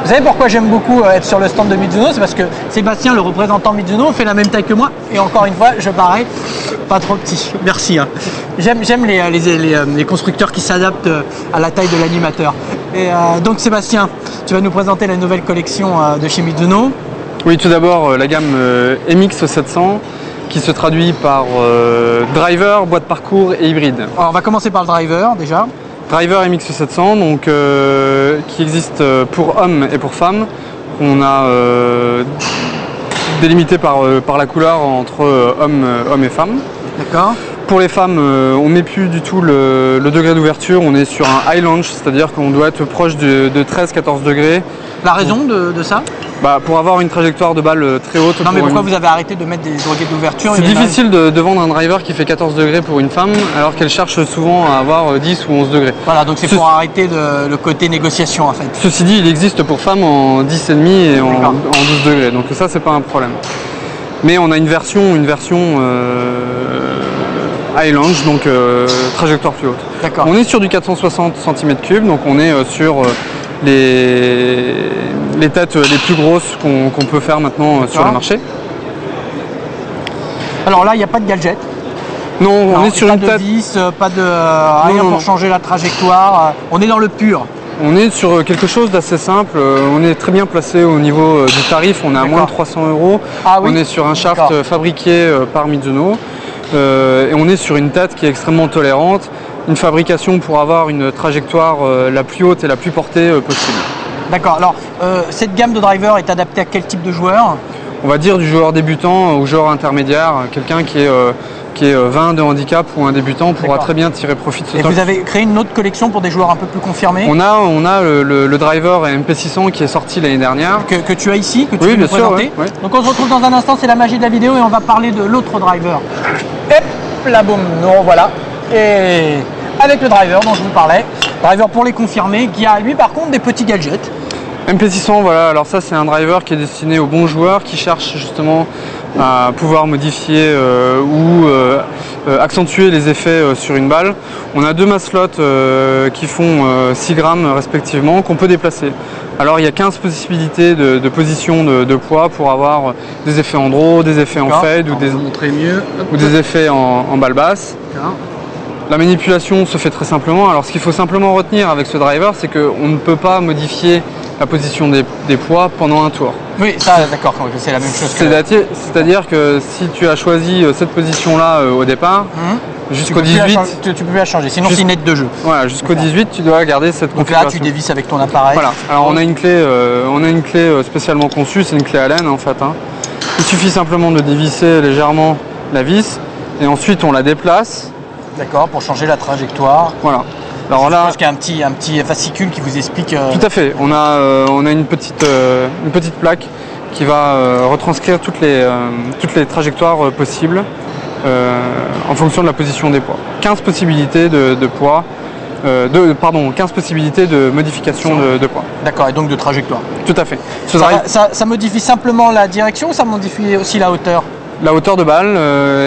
Vous savez pourquoi j'aime beaucoup être sur le stand de Mizuno? C'est parce que Sébastien, le représentant Mizuno, fait la même taille que moi. Et encore une fois, je parais pas trop petit. Merci. Hein. J'aime les constructeurs qui s'adaptent à la taille de l'animateur. Et donc Sébastien, tu vas nous présenter la nouvelle collection de chez Mizuno. Oui, tout d'abord la gamme MX700 qui se traduit par driver, boîte parcours et hybride. Alors on va commencer par le driver déjà. Driver MX700 donc, qui existe pour hommes et pour femmes. On a délimité par la couleur entre hommes et femmes. D'accord. Pour les femmes, on ne met plus du tout le degré d'ouverture, on est sur un high launch, c'est-à-dire qu'on doit être proche de 13-14 degrés. La raison de ça? Pour avoir une trajectoire de balle très haute. Non mais pourquoi vous avez arrêté de mettre des degrés d'ouverture? C'est difficile de vendre un driver qui fait 14 degrés pour une femme alors qu'elle cherche souvent à avoir 10 ou 11 degrés. Voilà, donc c'est pour arrêter le côté négociation en fait. Ceci dit, il existe pour femmes en 10,5 et en 12 degrés, donc ça c'est pas un problème. Mais on a une version high launch, donc trajectoire plus haute. D'accord. On est sur du 460 cm3, donc on est sur les têtes les plus grosses qu'on peut faire maintenant sur le marché. Alors là, il n'y a pas de gadget. Non, on est sur une tête. Pas de vis, pas de rien pour changer la trajectoire. On est dans le pur. On est sur quelque chose d'assez simple. On est très bien placé au niveau du tarif. On est à moins de 300 €. Ah, oui. On est sur un shaft fabriqué par Mizuno. Et on est sur une tête qui est extrêmement tolérante. Une fabrication pour avoir une trajectoire la plus haute et la plus portée possible. D'accord. Alors, cette gamme de drivers est adaptée à quel type de joueur? On va dire du joueur débutant au joueur intermédiaire, quelqu'un qui est 20 de handicap ou un débutant pourra très bien tirer profit de ce temps. Et vous avez créé une autre collection pour des joueurs un peu plus confirmés? On a le driver MP600 qui est sorti l'année dernière. Que tu as ici, que tu oui, peux bien nous présenter. sûr, ouais. Donc on se retrouve dans un instant, c'est la magie de la vidéo et on va parler de l'autre driver. Hop, la boum, nous revoilà. Et avec le driver dont je vous parlais, driver pour les confirmés, qui a lui par contre des petits gadgets. MP600, voilà, alors ça c'est un driver qui est destiné aux bons joueurs qui cherchent justement à pouvoir modifier ou accentuer les effets sur une balle. On a deux maslots qui font 6 grammes respectivement qu'on peut déplacer. Alors il y a 15 possibilités de position de poids pour avoir des effets en draw, des effets en fade ou des effets en balle basse. La manipulation se fait très simplement. Alors ce qu'il faut simplement retenir avec ce driver, c'est qu'on ne peut pas modifier la position des poids pendant un tour. Oui, ça d'accord, c'est la même chose. C'est-à-dire que si tu as choisi cette position-là au départ, jusqu'au 18... Tu peux plus la changer, sinon c'est une aide de jeu. Voilà, jusqu'au 18, tu dois garder cette configuration. Donc là, tu dévisses avec ton appareil. Voilà, alors on a une clé spécialement conçue, c'est une clé Allen en fait. Il suffit simplement de dévisser légèrement la vis et ensuite on la déplace. D'accord, pour changer la trajectoire. Voilà. Alors là, je pense qu'il y a un petit fascicule qui vous explique. Tout à fait. On a une petite plaque qui va retranscrire toutes les trajectoires possibles en fonction de la position des poids. 15 possibilités de poids. 15 possibilités de modification de poids. D'accord, et donc de trajectoire. Tout à fait. Ça modifie simplement la direction ou ça modifie aussi la hauteur? La hauteur de balle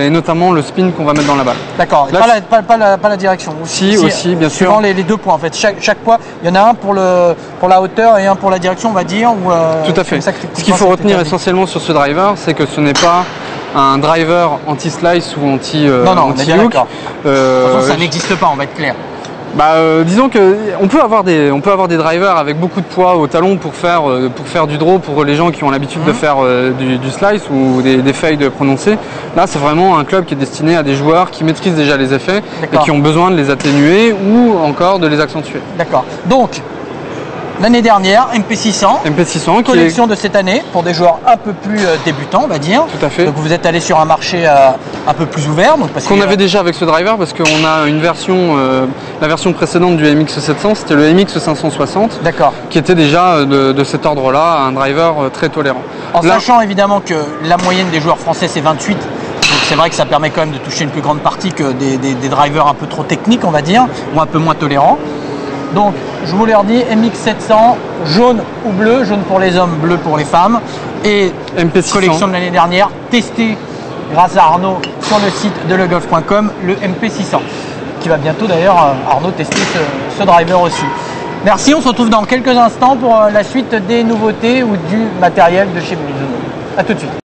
et notamment le spin qu'on va mettre dans la balle. D'accord, pas la direction. Si, aussi, bien sûr. Suivant les 2 points en fait. Chaque poids, il y en a un pour la hauteur et un pour la direction, on va dire. Tout à fait. Ce qu'il faut retenir essentiellement sur ce driver, c'est que ce n'est pas un driver anti-slice ou anti-hook. Non, on est bien d'accord. Ça n'existe pas, on va être clair. Disons qu'on peut avoir des drivers avec beaucoup de poids au talon pour faire du draw pour les gens qui ont l'habitude de faire du slice ou des fades prononcées. Là c'est vraiment un club qui est destiné à des joueurs qui maîtrisent déjà les effets et qui ont besoin de les atténuer ou encore de les accentuer. D'accord. Donc l'année dernière, MP600, collection de cette année pour des joueurs un peu plus débutants, on va dire. Tout à fait. Donc vous êtes allé sur un marché un peu plus ouvert. Qu'on avait déjà avec ce driver parce qu'on a une version, la version précédente du MX700, c'était le MX560. D'accord. Qui était déjà de cet ordre-là, un driver très tolérant. En sachant évidemment que la moyenne des joueurs français c'est 28. Donc c'est vrai que ça permet quand même de toucher une plus grande partie que des drivers un peu trop techniques, on va dire, ou un peu moins tolérants. Donc, je vous l'ai redit, MX700, jaune ou bleu, jaune pour les hommes, bleu pour les femmes. Et MP600. Collection de l'année dernière, testée grâce à Arnaud sur le site de legolf.com, le MP600. Qui va bientôt d'ailleurs, Arnaud, tester ce driver aussi. Merci, on se retrouve dans quelques instants pour la suite des nouveautés ou du matériel de chez Mizuno. A tout de suite.